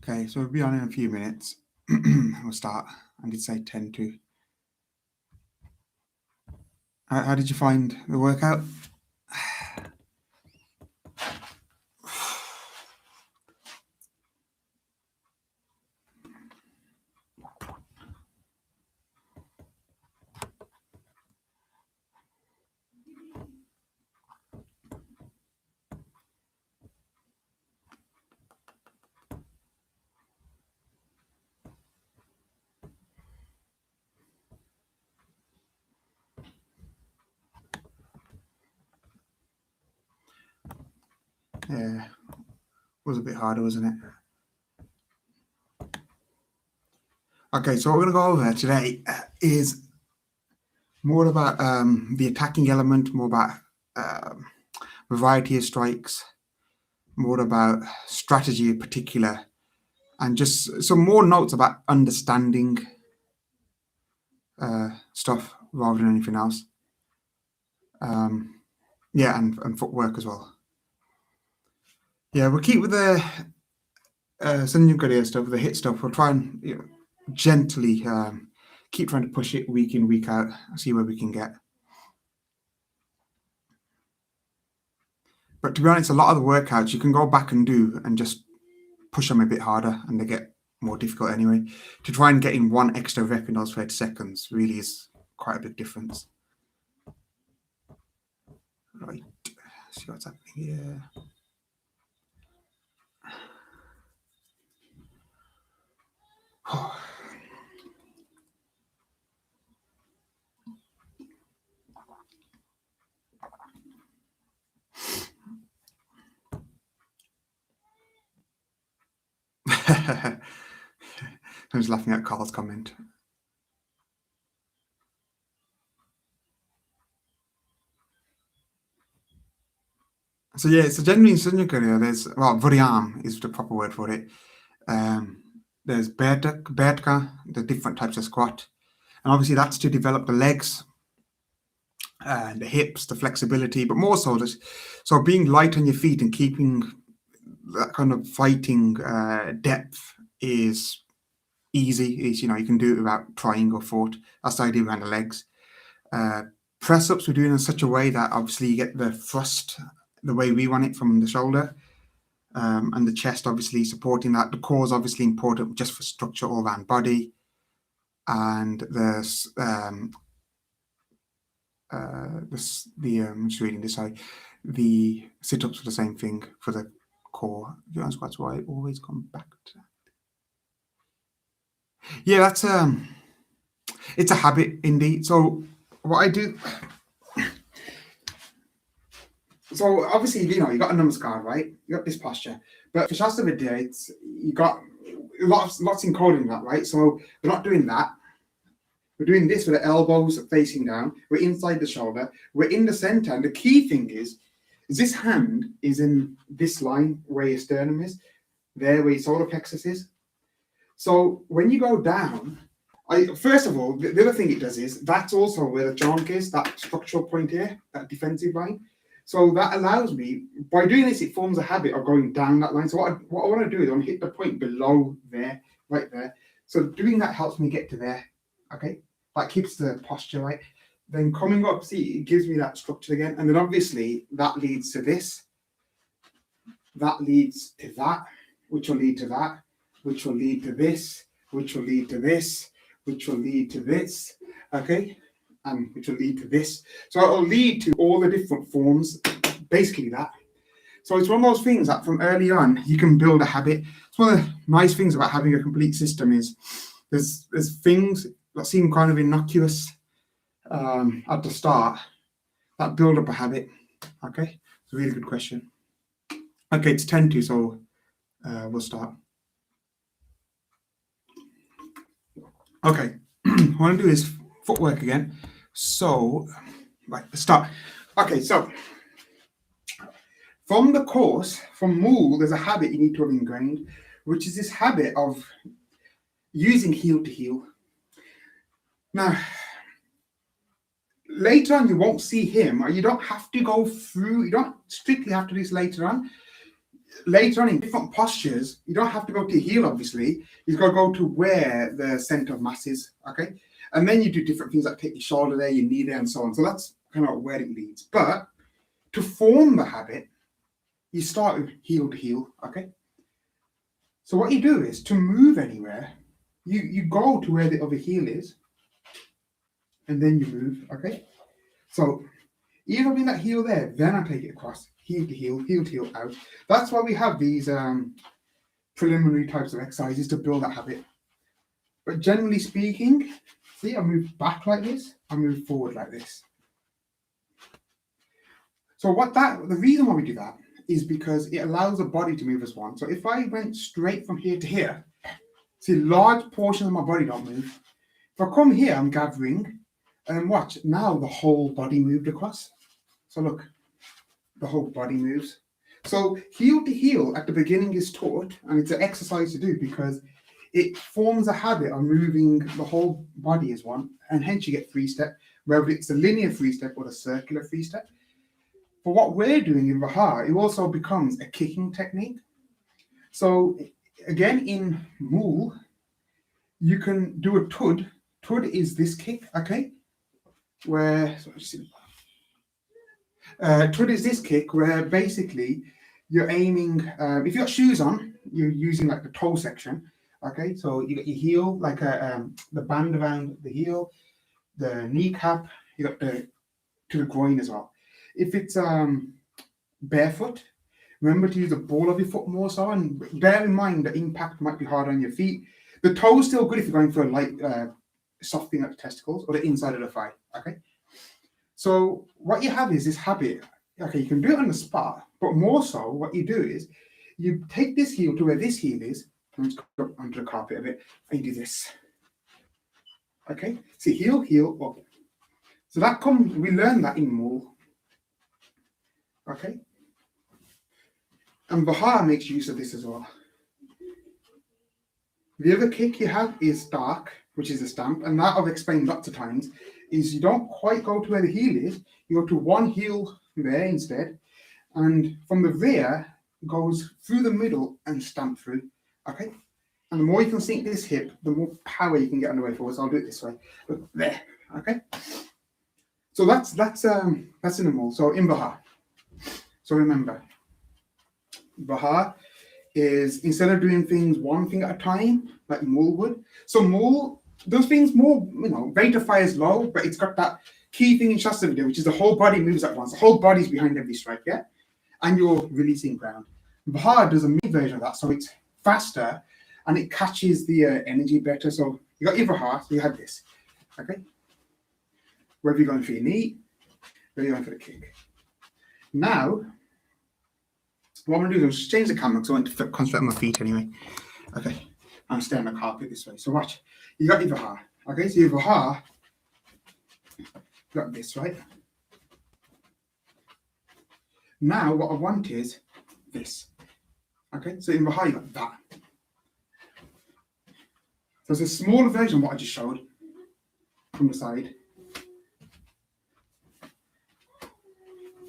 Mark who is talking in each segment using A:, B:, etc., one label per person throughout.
A: Okay, so we'll be on in a few minutes. We'll start. I did say 10 to. How did you find the workout? Yeah, it was a bit harder, wasn't it? Okay, so what we're going to go over today is more about the attacking element, more about um, variety of strikes, more about strategy in particular, and just some more notes about understanding stuff rather than anything else. Yeah, and footwork as well. Yeah, we'll keep with the Sanjay stuff, the hit stuff. We'll try and gently keep trying to push it week in, week out, see where we can get. But to be honest, a lot of the workouts you can go back and do and just push them a bit harder, and they get more difficult anyway. To try and get in one extra rep in those 30 seconds really is quite a big difference. Right, see what's happening here. I was laughing at Carl's comment. So yeah, so generally in Sanjay there's Vriam is the proper word for it. There's Bertka, the different types of squat, and obviously that's to develop the legs, the hips, the flexibility, but more so just so being light on your feet and keeping that kind of fighting depth is easy. Is you can do it without trying or thought. That's the idea behind the legs. Press ups we're doing in such a way that obviously you get the thrust the way we want it from the shoulder. And the chest obviously supporting that. The core is obviously important just for structure all around body. And there's I'm just reading this. Sorry, the sit-ups are the same thing for the core. That's why I always come back to that. Yeah, that's it's a habit indeed. So what I do. So obviously, you got a namaskar, right? You got this posture, but for Shasta Vidya, you got lots encoding that, right? So we're not doing that. We're doing this with the elbows facing down. We're inside the shoulder. We're in the center, and the key thing is this hand is in this line where your sternum is, there where your solar plexus is. So when you go down, first of all, the other thing it does is that's also where the trunk is, that structural point here, that defensive line. So that allows me, by doing this, it forms a habit of going down that line. So what I want to do is I want to hit the point below there, right there. So doing that helps me get to there, okay? That keeps the posture right. Then coming up, see, it gives me that structure again. And then obviously that leads to this. That leads to that, which will lead to that, which will lead to this, which will lead to this, which will lead to this, okay? And which will lead to this. So it'll lead to all the different forms, basically that. So it's one of those things that from early on, you can build a habit. It's one of the nice things about having a complete system is there's things that seem kind of innocuous at the start that build up a habit, okay? It's a really good question. Okay, it's 10 to, so we'll start. Okay, what I want to do is footwork again. So, right, let's start. Okay, so from the course, from Mool, there's a habit you need to have ingrained, which is this habit of using heel to heel. Now, Later on, you won't see him, or you don't have to go through, you don't strictly have to do this later on. Later on, in different postures, you don't have to go to heel, obviously. You've got to go to where the center of mass is, okay? And then you do different things like take your shoulder there, your knee there, and so on. So that's kind of where it leads. But to form the habit, you start with heel to heel, okay? So what you do is, to move anywhere, you go to where the other heel is, and then you move, okay? So even with that heel there, then I take it across, heel to heel out. That's why we have these preliminary types of exercises to build that habit. But generally speaking, see, I move back like this, I move forward like this. So the reason why we do that is because it allows the body to move as one. So if I went straight from here to here, see, large portions of my body don't move. If I come here, I'm gathering, and watch, now the whole body moved across. So look, the whole body moves. So heel to heel at the beginning is taught, and it's an exercise to do because it forms a habit of moving the whole body as one, and hence you get free step, whether it's a linear free step or a circular free step. For what we're doing in Vaha, it also becomes a kicking technique. So again, in Mool, you can do a tud. Tud is this kick, okay? Tud is this kick where basically you're aiming, if you've got shoes on, you're using like the toe section, okay? So you got your heel, like the band around the heel, the kneecap, you got to the groin as well. If it's barefoot, remember to use the ball of your foot more so, and bear in mind the impact might be hard on your feet. The toe is still good if you're going for a light, soft thing like the testicles or the inside of the thigh, okay? So what you have is this habit, okay, you can do it on the spot, but more so what you do is you take this heel to where this heel is, and just go up onto the carpet a bit, and you do this, okay? See, heel, up. So that comes, we learn that in Mool, okay? And Vaha makes use of this as well. The other kick you have is dark, which is a stamp, and that I've explained lots of times, is you don't quite go to where the heel is, you go to one heel there instead, and from the rear, goes through the middle and stamp through, okay? And the more you can sink this hip, the more power you can get on the way forward. So I'll do it this way, look, there, okay? So that's in the Mool, so in Vaha. So remember, Vaha is, instead of doing things one thing at a time, like Mool would, so Mool does things more, rate of fire is low, but it's got that key thing in Shasta Vidya, which is the whole body moves at once. The whole body's behind every strike, yeah? And you're releasing ground. Vaha does a mid version of that, so it's faster and it catches the energy better. So you got your Vaha, so you have this, okay? Whether you're going for your knee, whether you're going for the kick. Now, what I'm going to do is just change the camera because I want to concentrate on my feet anyway. Okay, I'm staying on the carpet this way. So watch, you got your Vaha. Okay, so your Vaha, you got this, right? Now what I want is this. Okay, so in Vaha you got that. So it's a smaller version of what I just showed from the side.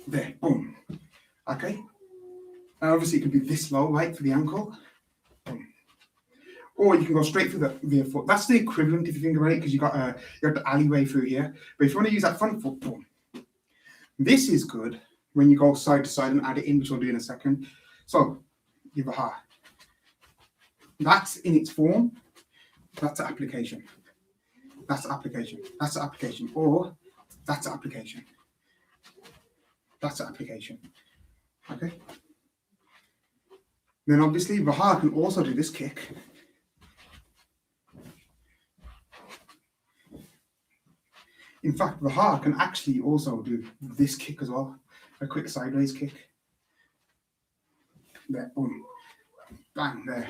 A: There, boom. Okay. And obviously it can be this low, right, for the ankle. Boom. Or you can go straight through the rear foot. That's the equivalent if you think about it, because you got the alleyway through here. But if you want to use that front foot, boom. This is good when you go side to side and add it in, which we'll do in a second. So, your Vaha. That's in its form. That's the application. That's the application. That's the application. Or that's the application. That's the application. Okay. Then obviously Vaha can also do this kick. In fact, Vaha can actually also do this kick as well. A quick sideways kick. There, boom. Bang, there.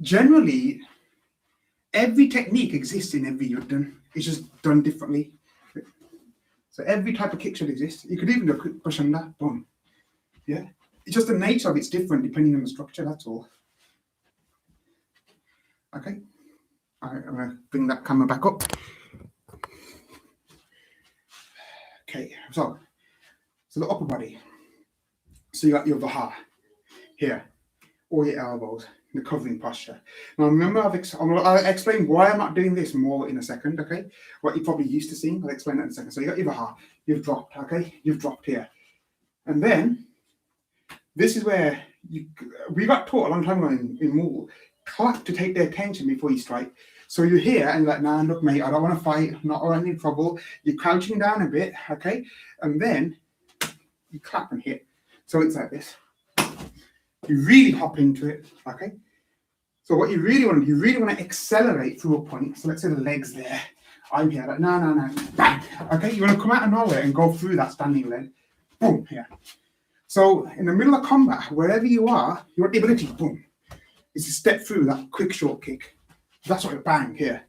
A: Generally, every technique exists in every yudden. It's just done differently. So every type of kick should exist. You could even do a quick push under, boom. Yeah. It's just the nature of it's different depending on the structure, that's all. Okay. I'm going to bring that camera back up. Okay, so the upper body. So you got your Vaha here, all your elbows, the covering posture. Now remember, I'll explain why I'm not doing this more in a second, okay? What you're probably used to seeing, I'll explain that in a second. So you got your Vaha, you've dropped, okay? You've dropped here. And then, this is where we got taught a long time ago in Mool, clap to take their attention before you strike. So you're here and you're like, nah, look, mate, I don't want to fight, I'm not in any trouble. You're crouching down a bit, okay? And then you clap and hit. So it's like this. You really hop into it, okay? So what you really want to accelerate through a point. So let's say the leg's there. I'm here, like, no, bang. Okay, you want to come out of nowhere and go through that standing leg. Boom, here. So in the middle of combat, wherever you are, your ability, boom, is to step through that quick short kick. That's what you bang here.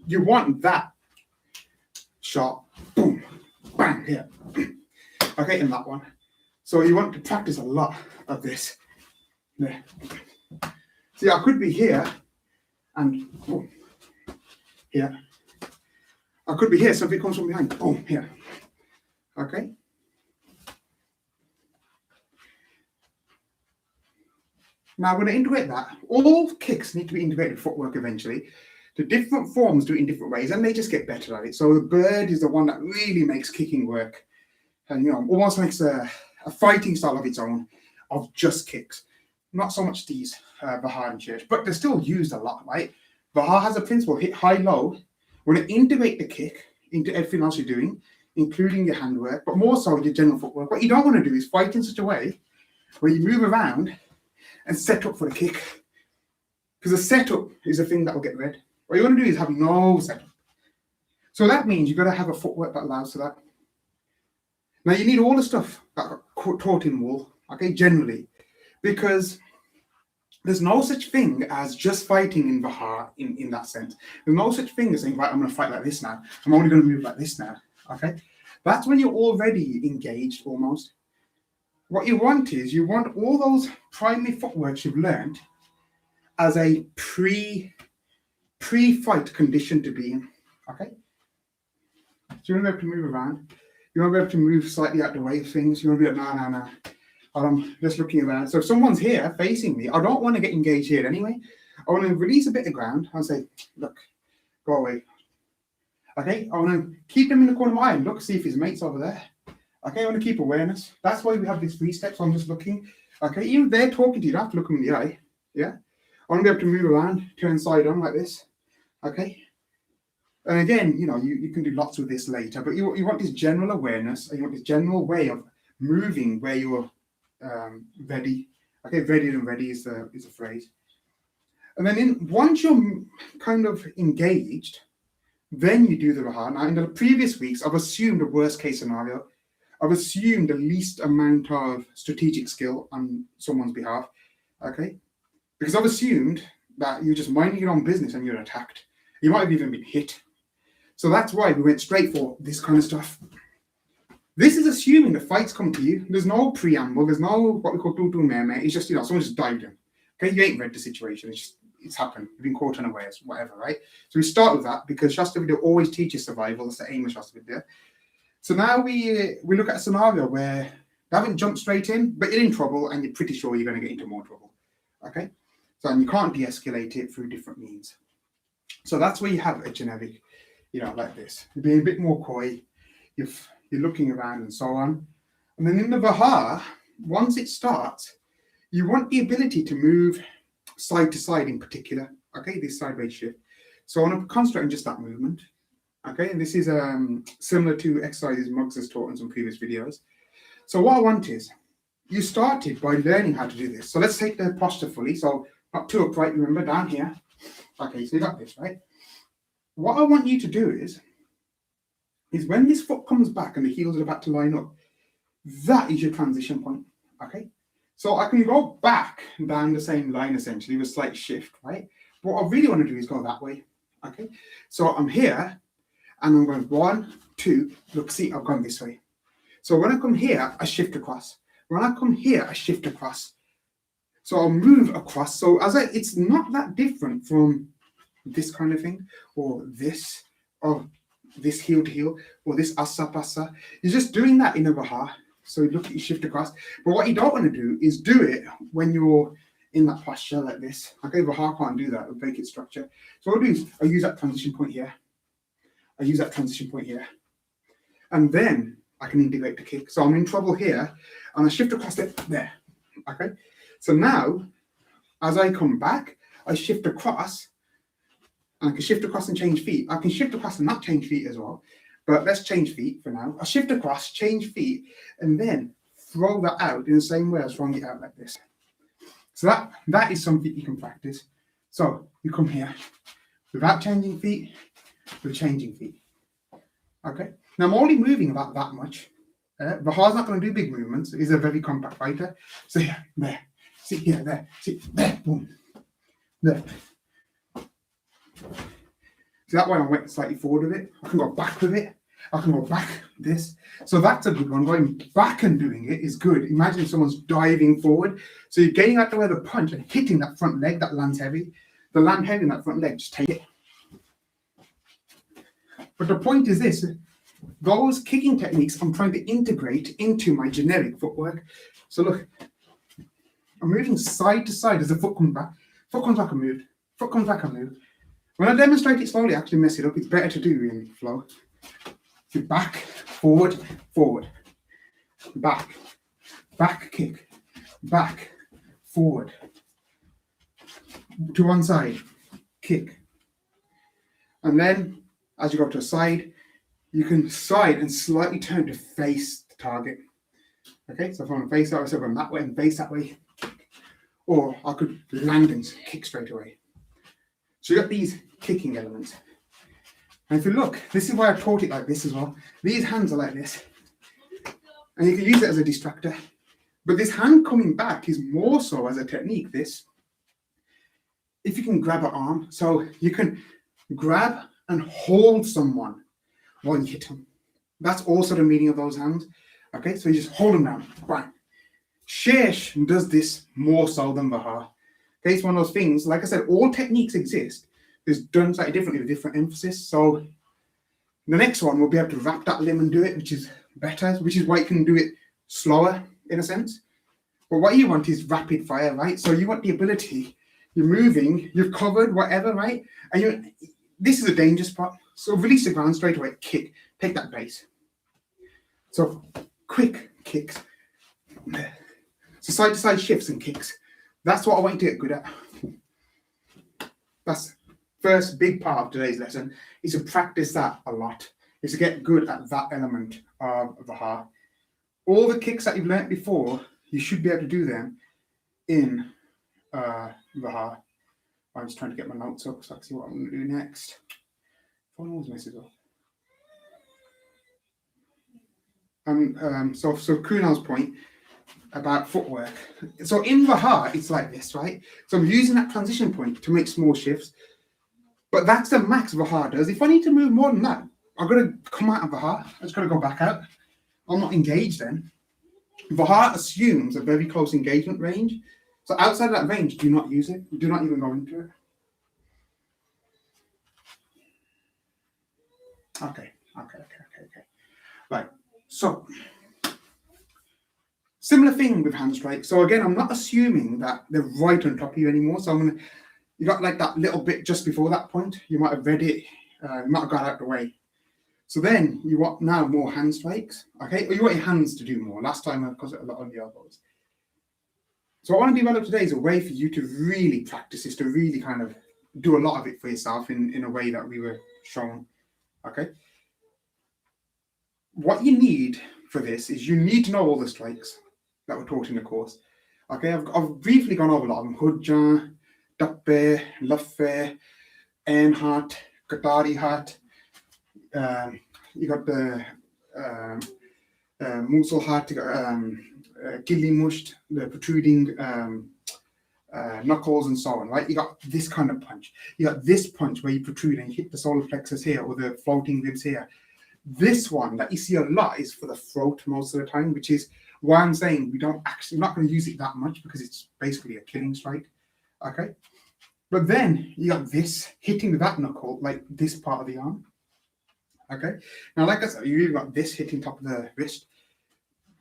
A: You want that shot, boom, bang here. Okay, in that one. So you want to practice a lot of this. There. See, I could be here and boom, here. I could be here, so if it comes from behind, boom, here. Okay? Now, I'm going to integrate that. All kicks need to be integrated with footwork eventually. The different forms do it in different ways, and they just get better at it. So the bird is the one that really makes kicking work. And, you know, almost makes a fighting style of its own, of just kicks. Not so much these Vaha and Church, but they're still used a lot, right? Vaha has a principle, hit high, low. We're going to integrate the kick into everything else you're doing, including your handwork, but more so your general footwork. What you don't want to do is fight in such a way where you move around and set up for the kick. Because the setup is the thing that will get red. What you want to do is have no setup. So that means you've got to have a footwork that allows for that. Now, you need all the stuff that got taught in Wool, okay, generally, because there's no such thing as just fighting in Vaha in that sense. There's no such thing as saying, right, I'm going to fight like this now. I'm only going to move like this now, okay? That's when you're already engaged almost. What you want is, you want all those primary footworks you've learned as a pre-fight condition to be in, okay? So you want to be able to move around. You want to be able to move slightly out the way of things. You want to be like, no. I'm just looking around. So if someone's here facing me, I don't want to get engaged here anyway. I want to release a bit of ground and say, look, go away. Okay, I want to keep them in the corner of my eye and look, see if his mate's over there. Okay, I want to keep awareness. That's why we have these 3 steps. I'm just looking. Okay, even if they're talking to you, you don't have to look them in the eye. Yeah, I want to be able to move around, turn side on like this. Okay. And again, you know, you can do lots with this later, but you want this general awareness, and you want this general way of moving where you're ready. Okay, ready and ready is a phrase. And then once you're kind of engaged, then you do the Vaha. Now, in the previous weeks, I've assumed the worst case scenario. I've assumed the least amount of strategic skill on someone's behalf. Okay, because I've assumed that you're just minding your own business and you're attacked. You might have even been hit. So that's why we went straight for this kind of stuff. This is assuming the fight's come to you. There's no preamble. There's no what we call tutu meme. It's just, you know, someone just dived in. Okay, you ain't read the situation. It's happened. You've been caught unawares, whatever, right? So we start with that because Shastra Vidya always teaches survival. That's the aim of Shastra Vidya. So now we look at a scenario where you haven't jumped straight in, but you're in trouble and you're pretty sure you're going to get into more trouble. Okay, so and you can't de-escalate it through different means. So that's where you have a generic, you know, like this. You're being a bit more coy. You're looking around and so on. And then in the Vaha, once it starts, you want the ability to move side to side in particular. Okay, this sideways shift. So I want to concentrate on just that movement. Okay, and this is similar to exercises Muggs has taught in some previous videos. So what I want is, you started by learning how to do this. So let's take the posture fully. So not too upright, remember, down here. Okay, so you got this, right? What I want you to do is when this foot comes back and the heels are about to line up, that is your transition point, okay? So I can go back down the same line, essentially, with a slight shift, right? But what I really want to do is go that way, okay? So I'm here, and I'm going 1, 2, look, see, I've gone this way. So when I come here, I shift across. When I come here, I shift across. So I'll move across. So it's not that different from this kind of thing, or this, or this heel to heel, or this asa pasa. You're just doing that in a Vaha. So you look at your shift across. But what you don't want to do is do it when you're in that posture like this. Okay, Vaha can't do that with vacant structure. So what I do is I use that transition point here. I use that transition point here. And then I can integrate the kick. So I'm in trouble here, and I shift across it there. Okay, so now as I come back, I shift across, and I can shift across and change feet. I can shift across and not change feet as well, but let's change feet for now. I shift across, change feet, and then throw that out in the same way as throwing it out like this. So that is something you can practice. So you come here without changing feet, with changing feet. Okay. Now I'm only moving about that much. Vaha's not going to do big movements. He's a very compact fighter. So here, there. See here, there. See there. Boom. There. See that way I went slightly forward with it. I can go back with it. I can go back this. So that's a good one. Going back and doing it is good. Imagine if someone's diving forward. So you're getting out the way of the punch and hitting that front leg that lands heavy. The land heavy in that front leg, just take it. But the point is this. Those kicking techniques I'm trying to integrate into my generic footwork. So look, I'm moving side to side as the foot comes back. Foot comes back and move. Foot comes back and move. When I demonstrate it slowly, I actually mess it up. It's better to do in flow. So back, forward, forward. Back, back kick. Back, forward. To one side, kick. And then as you go to a side, you can side and slightly turn to face the target. Okay, so if I'm face that way, so I'm that way and face that way. Or I could land and kick straight away. So you got these kicking elements. And if you look, this is why I taught it like this as well. These hands are like this. And you can use it as a distractor. But this hand coming back is more so as a technique, this. If you can grab an arm, so you can grab and hold someone while you hit them. That's also the meaning of those hands. Okay, so you just hold them down. Bang. Shesh does this more so than Vaha. Okay, it's one of those things, like I said, all techniques exist. It's done slightly differently with different emphasis. So the next one, we'll be able to wrap that limb and do it, which is better, which is why you can do it slower in a sense. But what you want is rapid fire, right? So you want the ability, you're moving, you've covered whatever, right? And this is a danger spot. So release the ground straight away, kick, take that base. So quick kicks. So side to side shifts and kicks. That's what I want you to get good at. That's first big part of today's lesson, is to practice that a lot. Is to get good at that element of Vaha. All the kicks that you've learnt before, you should be able to do them in Vaha. I'm just trying to get my notes up so I can see what I'm going to do next. Phone always messes up. So Kunal's point about footwork. So in Vaha, it's like this, right? So I'm using that transition point to make small shifts, but that's the max Vaha does. If I need to move more than that, I've got to come out of Vaha. I just got to go back out. I'm not engaged then. Vaha assumes a very close engagement range. So outside of that range, do not use it. Do not even go into it. Okay. Right. So similar thing with hand strike. So again, I'm not assuming that they're right on top of you anymore. So you got like that little bit just before that point. You might have read it. You might have got out of the way. So then you want now more hand strikes. Okay. Or you want your hands to do more. Last time I caused it a lot on the elbows. So what I want to develop today is a way for you to really practice this, to really kind of do a lot of it for yourself in a way that we were shown. Okay. What you need for this is you need to know all the strikes that were taught in the course. Okay, I've briefly gone over a lot of them. Hujja, Dappe, Laffe, Earnhardt, Qatari Hat. You got the Musul Hat, you got Gilly Musht, the protruding knuckles and so on, right? You got this kind of punch. You got this punch where you protrude and you hit the solar plexus here or the floating ribs here. This one that you see a lot is for the throat most of the time, which is why I'm saying we're not going to use it that much because it's basically a killing strike. Okay. But then you got this hitting with that knuckle, like this part of the arm. Okay. Now, like I said, you've got this hitting top of the wrist.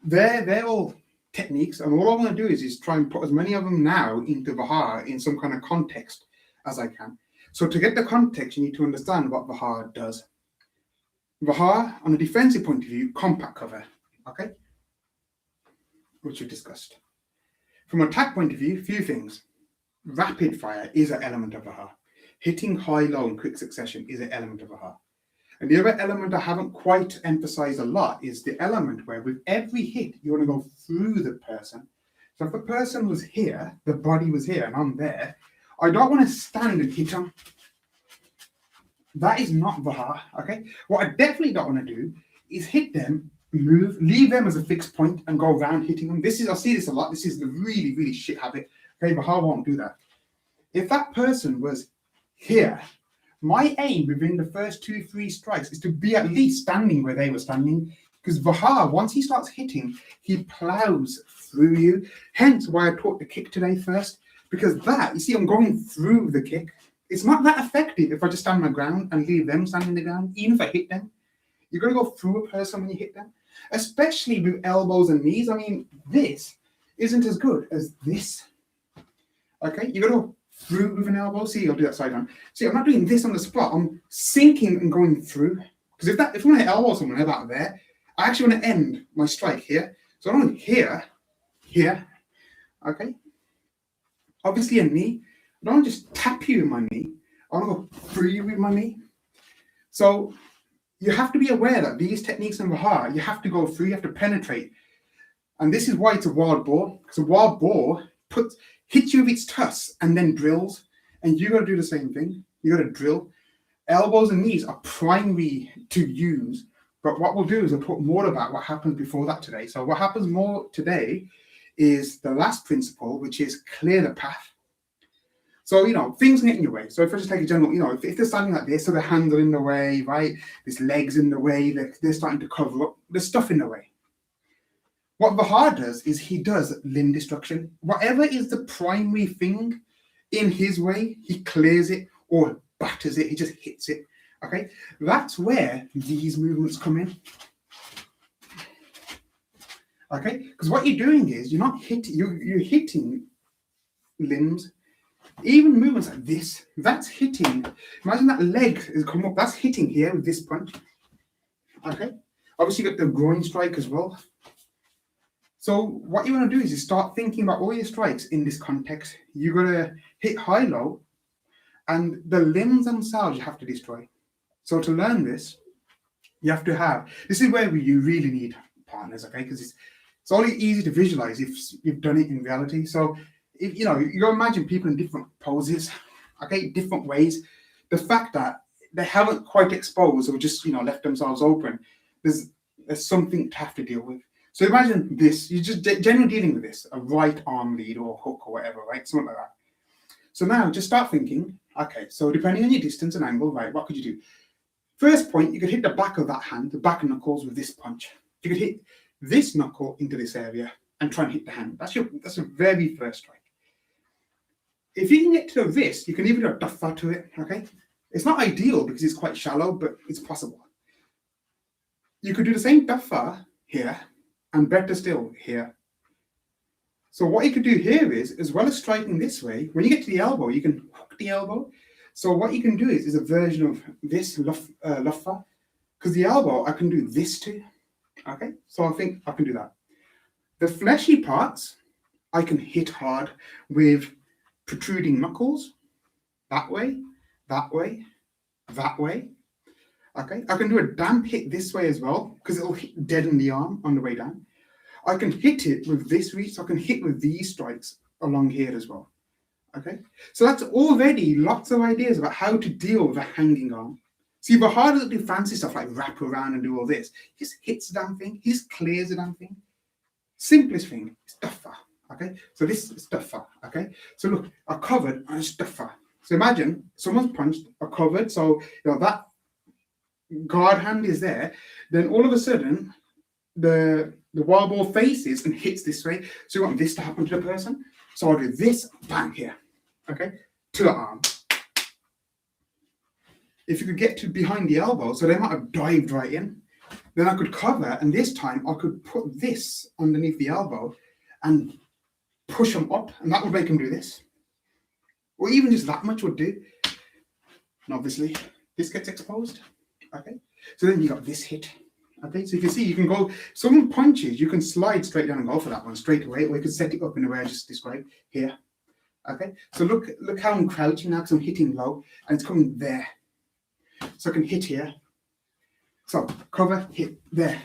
A: They're all techniques, and all I want to do is try and put as many of them now into Vihar in some kind of context as I can. So to get the context, you need to understand what Vihar does. Vihar, on a defensive point of view, compact cover, okay, which we discussed. From an attack point of view, few things. Rapid fire is an element of Vihar. Hitting high, low in quick succession is an element of Vihar. And the other element I haven't quite emphasized a lot is the element where with every hit, you want to go through the person. So if the person was here, the body was here, and I'm there, I don't want to stand and hit them. That is not Vihar, okay? What I definitely don't want to do is hit them, move, leave them as a fixed point and go around hitting them. I see this a lot. This is the really, really shit habit. Okay, Vihar won't do that. If that person was here, my aim within the first 2-3 strikes is to be at least standing where they were standing. Because Vihar, once he starts hitting, he plows through you. Hence why I taught the kick today first. Because that, you see, I'm going through the kick. It's not that effective if I just stand my ground and leave them standing the ground, even if I hit them. You're going to go through a person when you hit them, especially with elbows and knees. I mean, this isn't as good as this. Okay, you're going to go through with an elbow. See, I'll do that side on. See, I'm not doing this on the spot. I'm sinking and going through. Because if I want to elbow someone about there, I actually want to end my strike here. So I want here, okay? Obviously a knee. I don't just tap you with my knee. I want to go through you with my knee. So you have to be aware that these techniques in Vihar, you have to go through, you have to penetrate. And this is why it's a wild boar. Because a wild boar hits you with its tusks and then drills. And you got to do the same thing. You got to drill. Elbows and knees are primary to use. But what we'll do is we'll talk more about what happens before that today. So what happens more today is the last principle, which is clear the path. So, things can get in your way. So if I just take a general, if they're standing like this, so their hands are in the way, right? This leg's in the way, they're starting to cover up, there's stuff in the way. What Vihar does is he does limb destruction. Whatever is the primary thing in his way, he clears it or batters it, he just hits it, okay? That's where these movements come in. Okay, because what you're doing is you're not hitting, you're hitting limbs. Even movements like this, that's hitting. Imagine that leg has come up, that's hitting here with this punch. Okay, obviously you got the groin strike as well. So what you want to do is you start thinking about all your strikes in this context. You're going to hit high, low, and the limbs themselves you have to destroy. So to learn this, you have to have, this is where you really need partners, okay? Because it's only easy to visualize if you've done it in reality. So if you imagine people in different poses, okay, different ways. The fact that they haven't quite exposed or just left themselves open, there's something to have to deal with. So imagine this, you're just generally dealing with this, a right arm lead or hook or whatever, right? Something like that. So now just start thinking, okay, so depending on your distance and angle, right, what could you do? First point, you could hit the back of that hand, the back knuckles with this punch. You could hit this knuckle into this area and try and hit the hand. That's a very first strike. If you can get to the wrist, you can even do a duffa to it, okay? It's not ideal because it's quite shallow, but it's possible. You could do the same duffa here, and better still here. So what you could do here is, as well as striking this way, when you get to the elbow, you can hook the elbow. So what you can do is a version of this luffa, because the elbow, I can do this too, okay? So I think I can do that. The fleshy parts, I can hit hard with protruding knuckles, that way, that way, that way. Okay, I can do a damp hit this way as well, because it'll deaden the arm on the way down. I can hit it with this reach, so I can hit with these strikes along here as well. Okay, so that's already lots of ideas about how to deal with a hanging arm. See, Vihar doesn't do fancy stuff like wrap around and do all this. He just hits the damn thing, he just clears the damn thing. Simplest thing is duffa. Okay, so this is duffa. Okay, so look, I covered and it's duffa. So imagine someone's punched, I covered, so that guard hand is there. Then all of a sudden, the wild ball faces and hits this way. So you want this to happen to the person. So I'll do this, bang here. Okay, to the arm. if you could get to behind the elbow, so they might have dived right in, then I could cover, and this time I could put this underneath the elbow and push them up, and that would make them do this. Or even just that much would do. And obviously, this gets exposed. Okay, so then you got this hit. Okay, so you can see you can go, someone punches, you can slide straight down and go for that one straight away, or you could set it up in the way I just described here. Okay, so look how I'm crouching now because I'm hitting low and it's coming there. So I can hit here. So cover, hit there.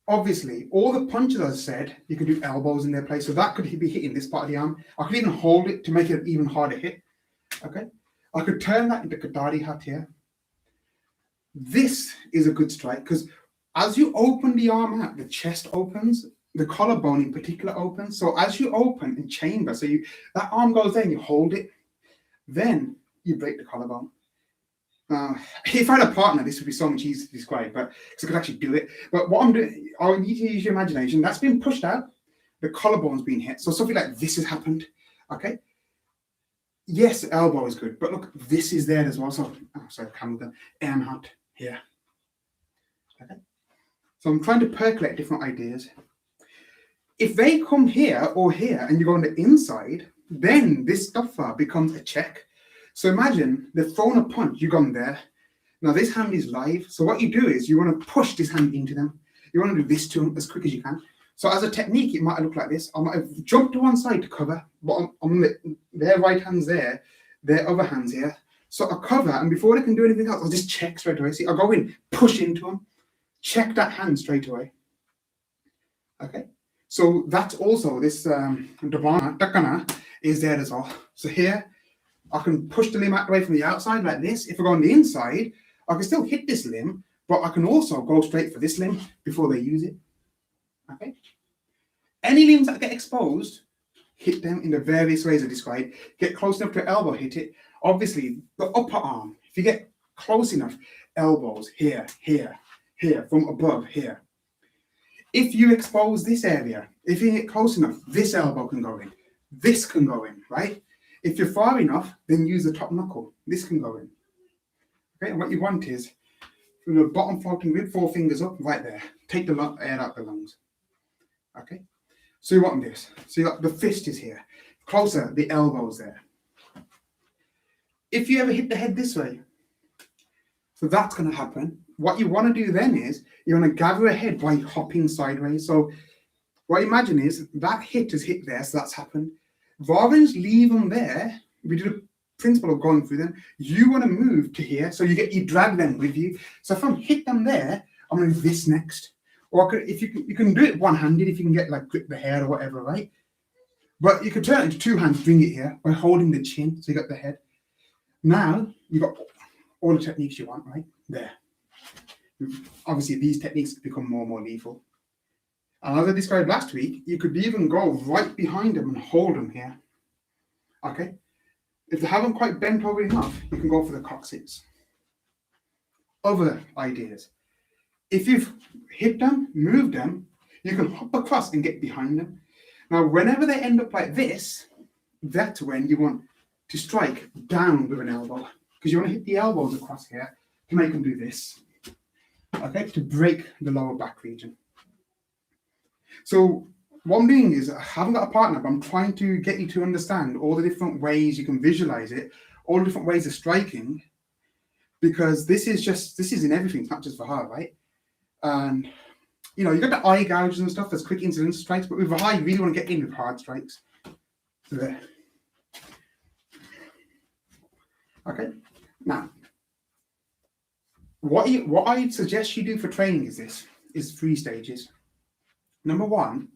A: Obviously, all the punches I said, you can do elbows in their place. So that could be hitting this part of the arm. I could even hold it to make it an even harder hit. Okay, I could turn that into Qatari hat here. This is a good strike because as you open the arm out, the chest opens, the collarbone in particular opens. So as you open and chamber, so that arm goes there and you hold it, then you break the collarbone. If I had a partner, this would be so much easier to describe, but because I could actually do it. But what I'm doing, I need to use your imagination. That's been pushed out. The collarbone's been hit. So something like this has happened. Okay. Yes, elbow is good, but look, this is there as well. So, sorry, camera, Earnhardt here. Okay. So I'm trying to percolate different ideas. If they come here or here and you go on the inside, then this stuff becomes a check. So imagine they've thrown a punch, you've gone there. Now this hand is live. So what you do is you want to push this hand into them. You want to do this to them as quick as you can. So as a technique, it might look like this. I might have jumped to one side to cover, but their right hand's there, their other hand's here. So I cover, and before they can do anything else, I'll just check straight away. See, I'll go in, push into them, check that hand straight away. Okay. So that's also this Dakana is there as well. So here, I can push the limb out away from the outside like this. If I go on the inside, I can still hit this limb, but I can also go straight for this limb before they use it. Okay. Any limbs that get exposed, hit them in the various ways I described. Get close enough to elbow, hit it. Obviously, the upper arm, if you get close enough, elbows here, here, here, from above, here. If you expose this area, if you get close enough, this elbow can go in. This can go in, right? If you're far enough, then use the top knuckle. This can go in. Okay, and what you want is from the bottom floating rib, 4 fingers up, right there. Take the air out the lungs. Okay, so you want this. So you got the fist is here. Closer, the elbows there. If you ever hit the head this way, so that's going to happen. What you want to do then is you want to gather a head by hopping sideways. So what you imagine is that hit has hit there, so that's happened. Rather than just leave them there, we do the principle of going through them. You want to move to here, so you drag them with you. So if I hit them there, I'm going to do this next. Or if you can do it one-handed, if you can get like grip the hair or whatever, right? But you could turn it into 2 hands, bring it here by holding the chin, so you got the head. Now you got all the techniques you want, right? There. Obviously, these techniques become more and more lethal. And as I described last week, you could even go right behind them and hold them here. Okay? If they haven't quite bent over enough, you can go for the coccyx. Other ideas. If you've hit them, moved them, you can hop across and get behind them. Now, whenever they end up like this, that's when you want to strike down with an elbow. Because you want to hit the elbows across here to make them do this. Okay? To break the lower back region. So what I'm doing is I haven't got a partner, but I'm trying to get you to understand all the different ways you can visualize it, all the different ways of striking, because this is in everything. It's not just for hard, right? And you know, you got the eye gouges and stuff as quick incident strikes, but with high, you really want to get in with hard strikes. So there. Okay. Now, what I suggest you do for training is 3 stages. Number 1,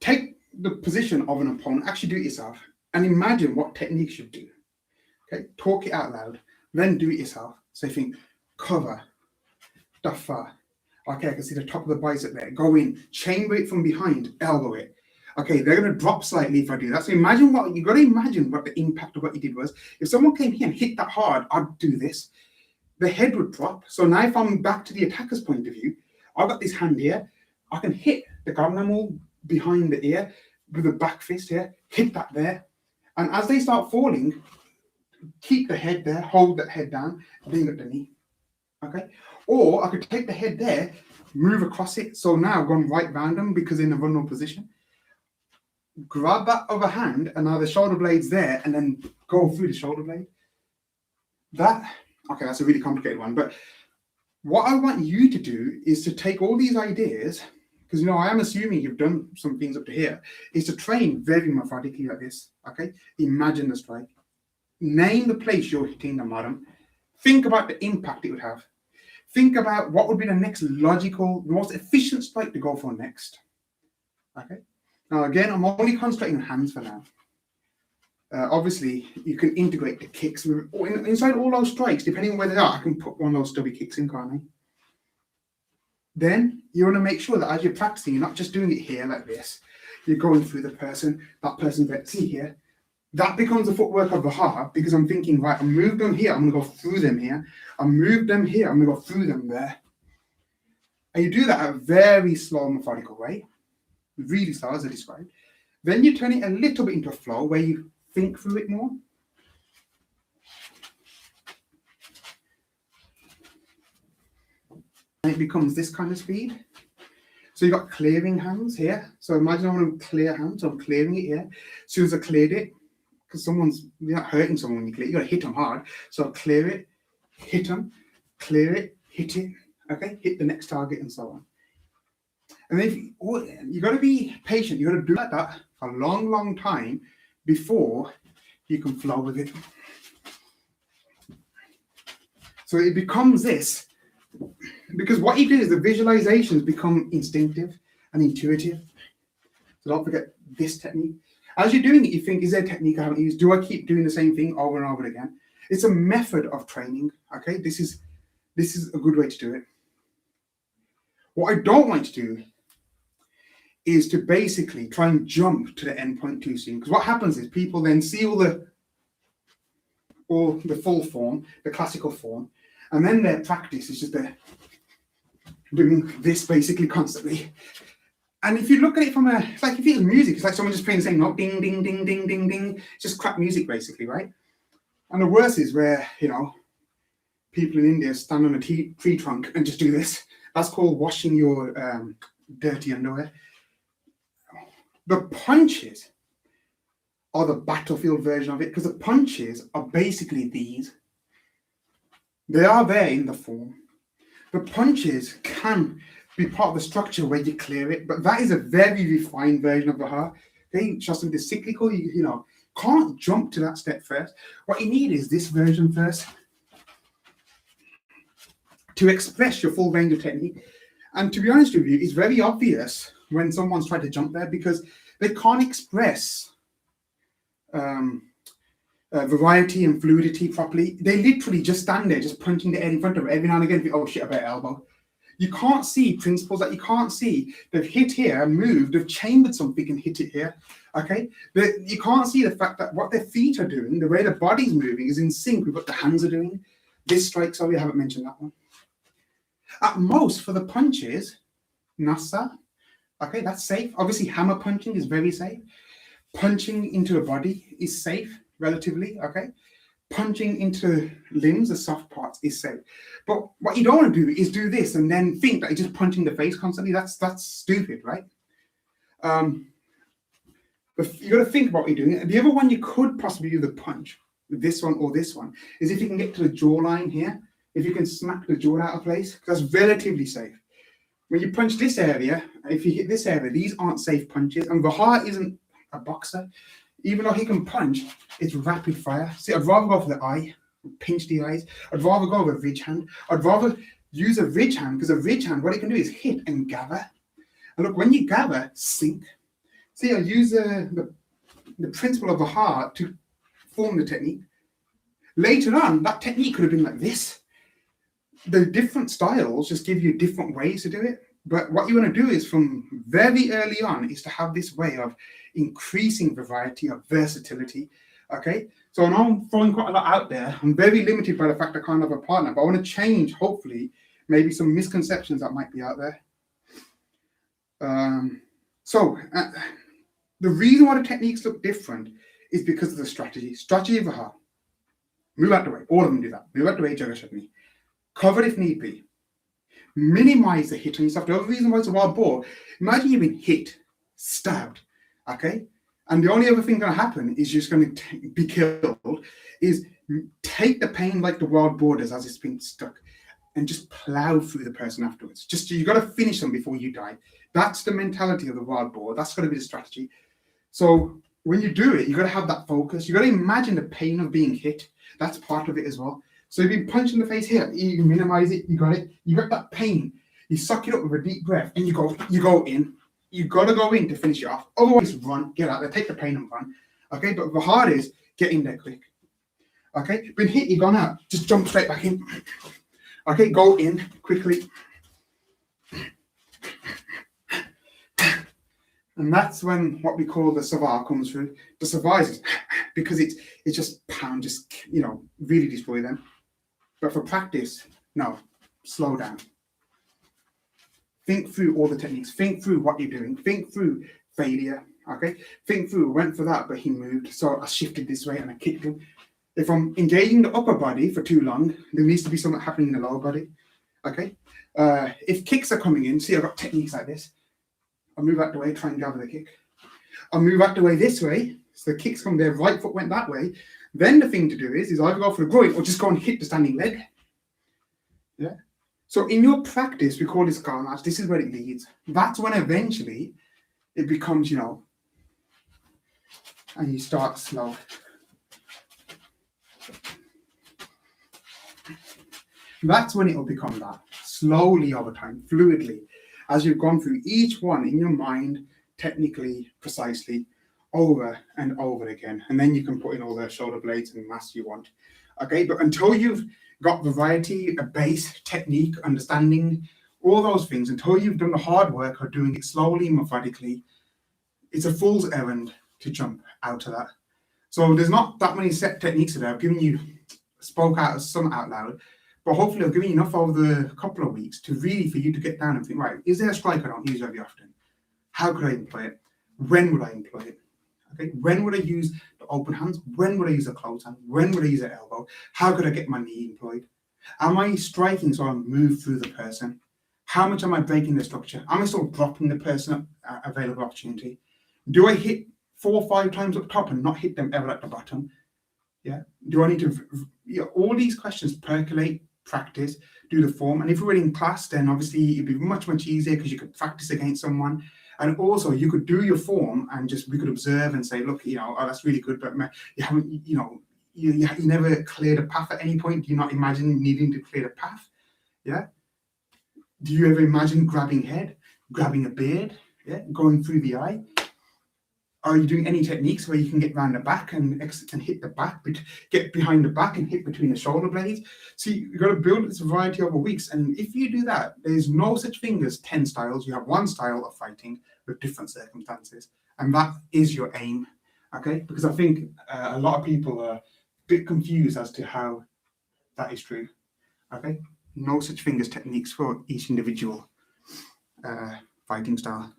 A: take the position of an opponent, actually do it yourself, and imagine what techniques you do. Okay, talk it out loud, then do it yourself. So you think, cover, daffa. Okay, I can see the top of the bicep there. Go in, chamber it from behind, elbow it. Okay, they're going to drop slightly if I do that. So imagine you've got to imagine what the impact of what you did was. If someone came here and hit that hard, I'd do this. The head would drop. So now if I'm back to the attacker's point of view, I've got this hand here. I can hit the Gangnam behind the ear with the back fist here, hit that there. And as they start falling, keep the head there, hold that head down, bring up the knee. Okay? Or I could take the head there, move across it. So now I've gone right round them because in a vulnerable position. Grab that other hand and now the shoulder blade's there and then go through the shoulder blade. That's a really complicated one. But what I want you to do is to take all these ideas, because I am assuming you've done some things up to here, is to train very methodically like this. Okay? Imagine the strike. Name the place you're hitting the bottom. Think about the impact it would have. Think about what would be the next logical, the most efficient strike to go for next. Okay? Now, again, I'm only concentrating on hands for now. Obviously, you can integrate the kicks inside all those strikes, depending on where they are. I can put one of those stubby kicks in, can't I? Then you want to make sure that as you're practicing, you're not just doing it here like this. You're going through the person, that person's there. See here, that becomes the footwork of the heart because I'm thinking, right, I move them here, I'm going to go through them here. I move them here, I'm going to go through them there. And you do that at a very slow, methodical way. Really slow, as I described. Then you turn it a little bit into a flow where you think through it more. And it becomes this kind of speed. So you've got clearing hands here. So imagine I want to clear hands, so I'm clearing it here. As soon as I cleared it, because you're not hurting someone when you clear it, you got to hit them hard. So I'll clear it, hit them, clear it, hit it, okay? Hit the next target and so on. And then you got to be patient. You got to do that for a long, long time before you can flow with it. So it becomes this, because what you do is the visualizations become instinctive and intuitive. So don't forget this technique. As you're doing it, you think, is there a technique I haven't used? Do I keep doing the same thing over and over again? It's a method of training, okay? This is a good way to do it. What I don't want to do is to basically try and jump to the end point too soon. Because what happens is people then see all the full form, the classical form, and then their practice is just doing this basically constantly. And if you look at it it's like if it was music, it's like someone just playing the same note, ding, ding, ding, ding, ding, ding. It's just crap music basically, right? And the worst is where, people in India stand on a tree trunk and just do this. That's called washing your dirty underwear. The punches are the battlefield version of it, because the punches are basically these. They are there in the form. The punches can be part of the structure where you clear it, but that is a very refined version of the heart. Okay, just the cyclical, you can't jump to that step first. What you need is this version first to express your full range of technique. And to be honest with you, it's very obvious when someone's trying to jump there because they can't express variety and fluidity properly. They literally just stand there, just punching the air in front of it. Every now and again, oh shit, I better elbow. You can't see principles that you can't see. They've hit here, moved, they've chambered something and hit it here. Okay? But you can't see the fact that what their feet are doing, the way the body's moving, is in sync with what the hands are doing. This strike, sorry, I haven't mentioned that one. At most, for the punches, Nasa, okay, that's safe. Obviously, hammer punching is very safe. Punching into a body is safe, relatively, okay? Punching into limbs, the soft parts, is safe. But what you don't want to do is do this and then think that you're just punching the face constantly. That's stupid, right? But you got to think about what you're doing. The other one you could possibly do the punch, with this one or this one, is if you can get to the jawline here, if you can smack the jaw out of place, that's relatively safe. When you punch this area, if you hit this area, these aren't safe punches. And Vahar isn't a boxer. Even though he can punch, it's rapid fire. See, I'd rather go for the eye, pinch the eyes. I'd rather go with a ridge hand. I'd rather use a ridge hand, because a ridge hand, what it can do is hit and gather. And look, when you gather, sink. See, I use the principle of Vahar to form the technique. Later on, that technique could have been like this. The different styles just give you different ways to do it. But what you want to do is from very early on is to have this way of increasing variety, of versatility. Okay, so I know I'm throwing quite a lot out there. I'm very limited by the fact I can't have a partner, but I want to change, hopefully, maybe some misconceptions that might be out there. The reason why the techniques look different is because of the strategy of Vahar. Move out the way. All of them do that. Move out the way, Jagashagni. Cover if need be. Minimize the hit on yourself. The other reason why it's a wild boar, imagine you've been hit, stabbed, okay? And the only other thing going to happen is you're just going to be killed, is take the pain like the wild boar does as it's been stuck and just plow through the person afterwards. Just, you got to finish them before you die. That's the mentality of the wild boar. That's got to be the strategy. So when you do it, you got to have that focus. You got to imagine the pain of being hit. That's part of it as well. So if you punch in the face here, you minimize it, you got it. You got that pain. You suck it up with a deep breath and you go in. You got to go in to finish it off. Otherwise, run, get out there, take the pain and run. Okay, but the hard is get in there quick. Okay, been hit, you gone out. Just jump straight back in. Okay, go in quickly. And that's when what we call the savar comes through. The savar is because it's just pound, just, you know, really destroy them. But for practice, no, slow down. Think through all the techniques. Think through what you're doing. Think through failure. Okay, think through. Went for that, but he moved, so I shifted this way and I kicked him. If I'm engaging the upper body for too long, there needs to be something happening in the lower body. Okay, if kicks are coming in, see, I've got techniques like this. I'll move out the way, try and gather the kick. I'll move out the way this way, so the kicks come there, right foot went that way. Then the thing to do is either go for the groin or just go and hit the standing leg. Yeah. So in your practice, we call this Scar match. This is where it leads. That's when eventually it becomes, you know, and you start slow. That's when it will become that, slowly over time, fluidly, as you've gone through each one in your mind, technically, precisely, over and over again. And then you can put in all the shoulder blades and mass you want. Okay, but until you've got variety, a base, technique, understanding, all those things, until you've done the hard work of doing it slowly, methodically, it's a fool's errand to jump out of that. So there's not that many set techniques that I've given you, spoke out some out loud, but hopefully I've given you enough over the couple of weeks to really, for you to get down and think, right, is there a strike I don't use very often? How could I employ it? When would I employ it? Okay, when would I use the open hands? When would I use a closed hand? When would I use an elbow? How could I get my knee employed? Am I striking so I move through the person? How much am I breaking the structure? Am I still dropping the person available opportunity? Do I hit 4 or 5 times up top and not hit them ever at the bottom? Yeah. Do I need to, all these questions percolate, practice, do the form. And if we were in class, then obviously it'd be much, much easier because you could practice against someone. And also you could do your form and just, we could observe and say, look, you know, oh, that's really good, but you haven't, you know, you never cleared a path at any point. Do you not imagine needing to clear a path? Yeah. Do you ever imagine grabbing head, grabbing a beard, yeah, going through the eye? Are you doing any techniques where you can get around the back and hit the back, get behind the back and hit between the shoulder blades? So you've got to build this variety over weeks. And if you do that, there's no such thing as 10 styles. You have one style of fighting with different circumstances. And that is your aim, okay? Because I think a lot of people are a bit confused as to how that is true, okay? No such thing as techniques for each individual fighting style.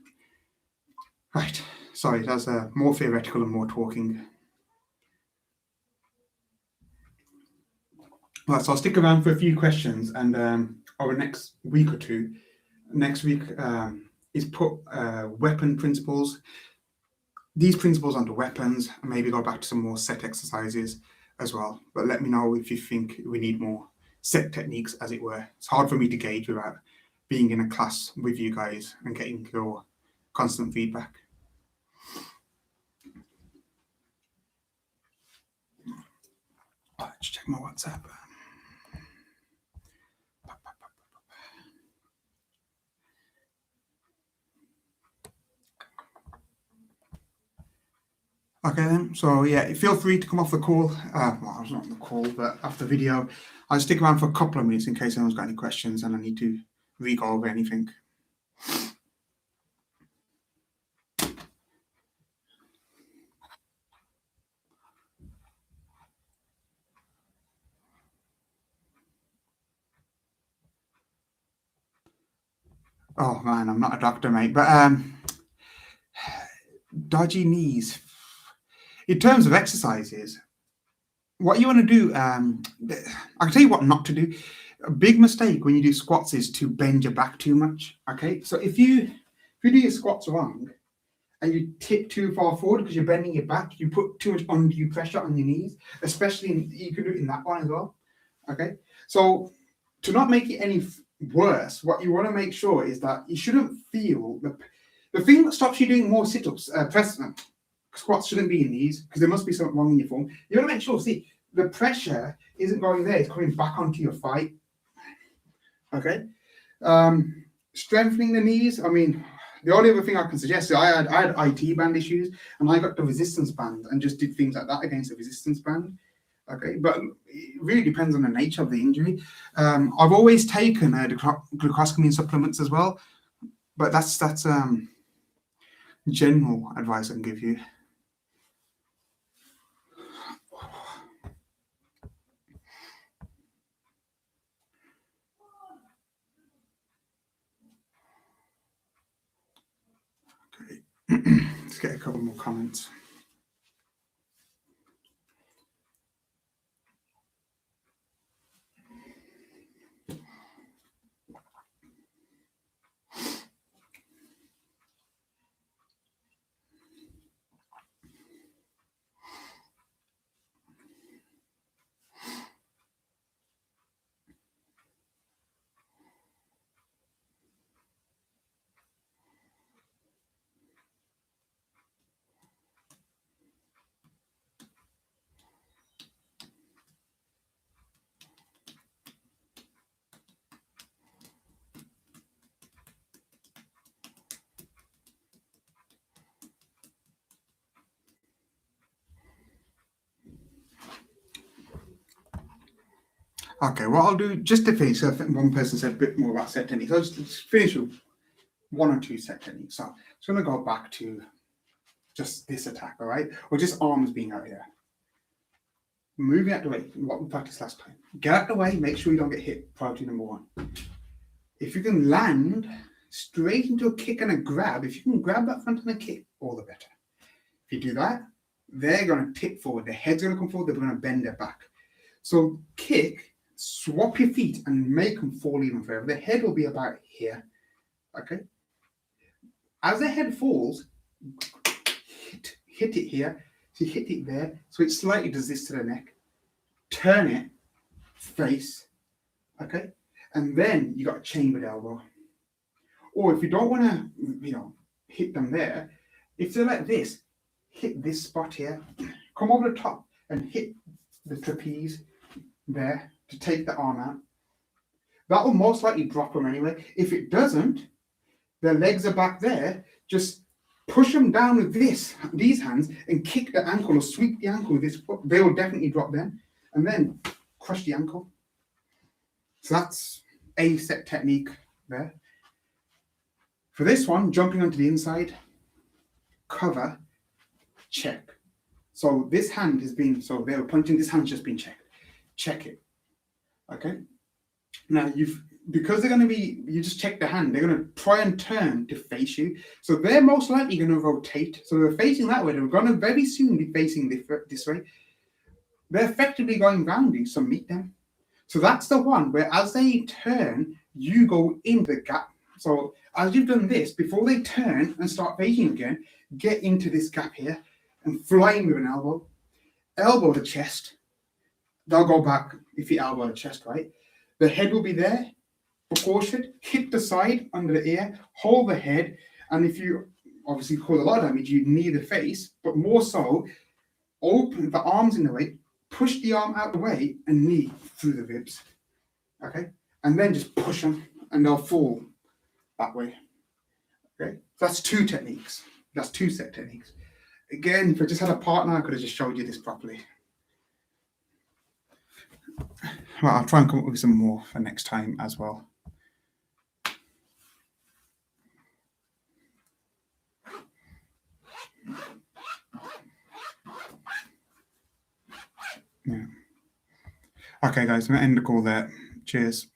A: Right. Sorry, that's more theoretical and more talking. Right, so I'll stick around for a few questions, and over the next week or two, next week is put weapon principles, these principles onto weapons, and maybe go back to some more set exercises as well. But let me know if you think we need more set techniques, as it were. It's hard for me to gauge without being in a class with you guys and getting your constant feedback. Let's check my WhatsApp. Okay then, so yeah, feel free to come off the call. Well, I was not on the call, but after the video, I'll stick around for a couple of minutes in case anyone's got any questions and I need to re-go over anything. Oh man, I'm not a doctor, mate, but dodgy knees. In terms of exercises, what you want to do, I can tell you what not to do. A big mistake when you do squats is to bend your back too much. Okay, so if you do your squats wrong and you tip too far forward because you're bending your back, you put too much undue pressure on your knees, especially you can do it in that one as well. Okay, so to not make it any worse, what you want to make sure is that you shouldn't feel the thing that stops you doing more sit-ups, press squats shouldn't be in these because there must be something wrong in your form. You want to make sure, see, the pressure isn't going there; it's coming back onto your thigh. Okay, strengthening the knees. I mean, the only other thing I can suggest is I had IT band issues and I got the resistance band and just did things like that against the resistance band. Okay, but it really depends on the nature of the injury. I've always taken glucosamine supplements as well, but that's general advice I can give you. Okay, let's get a couple more comments. Okay, what I'll do just to finish, I think one person said a bit more about set techniques. I'll just finish with one or two set techniques. So I'm just going to go back to just this attack, all right? Or just arms being out here. Moving out the way, what we practiced last time. Get out the way, make sure you don't get hit, priority number one. If you can land straight into a kick and a grab, if you can grab that front and a kick, all the better. If you do that, they're going to tip forward. The head's going to come forward, they're going to bend their back. So kick, swap your feet and make them fall even further. The head will be about here, okay? As the head falls, hit it here, so you hit it there, so it slightly does this to the neck. Turn it, face, okay? And then you got a chambered elbow. Or if you don't want to, hit them there, if they're like this, hit this spot here, come over the top and hit the trapeze there to take the arm out. That will most likely drop them anyway. If it doesn't, their legs are back there, just push them down with these hands and kick the ankle or sweep the ankle with this foot. They will definitely drop then. And then crush the ankle. So that's a set technique there. For this one, jumping onto the inside, cover, check. So this hand has been, so they were punching, this hand's just been checked. Check it. Okay? Now because they're going to be, you just check the hand, they're going to try and turn to face you. So they're most likely going to rotate. So they're facing that way. They're going to very soon be facing this way. They're effectively going round you, so meet them. So that's the one where as they turn, you go into the gap. So as you've done this, before they turn and start facing again, get into this gap here and fly in with an elbow. Elbow the chest. They'll go back if you elbow the chest, right? The head will be there, proportioned, hit the side under the ear, hold the head, and if you obviously cause a lot of damage, you knee the face, but more so, open the arms in the way, push the arm out the way, and knee through the ribs. Okay? And then just push them, and they'll fall that way. Okay? So that's two techniques. That's two set techniques. Again, if I just had a partner, I could have just showed you this properly. Well, I'll try and come up with some more for next time as well. Yeah. Okay, guys, I'm going to end the call there. Cheers.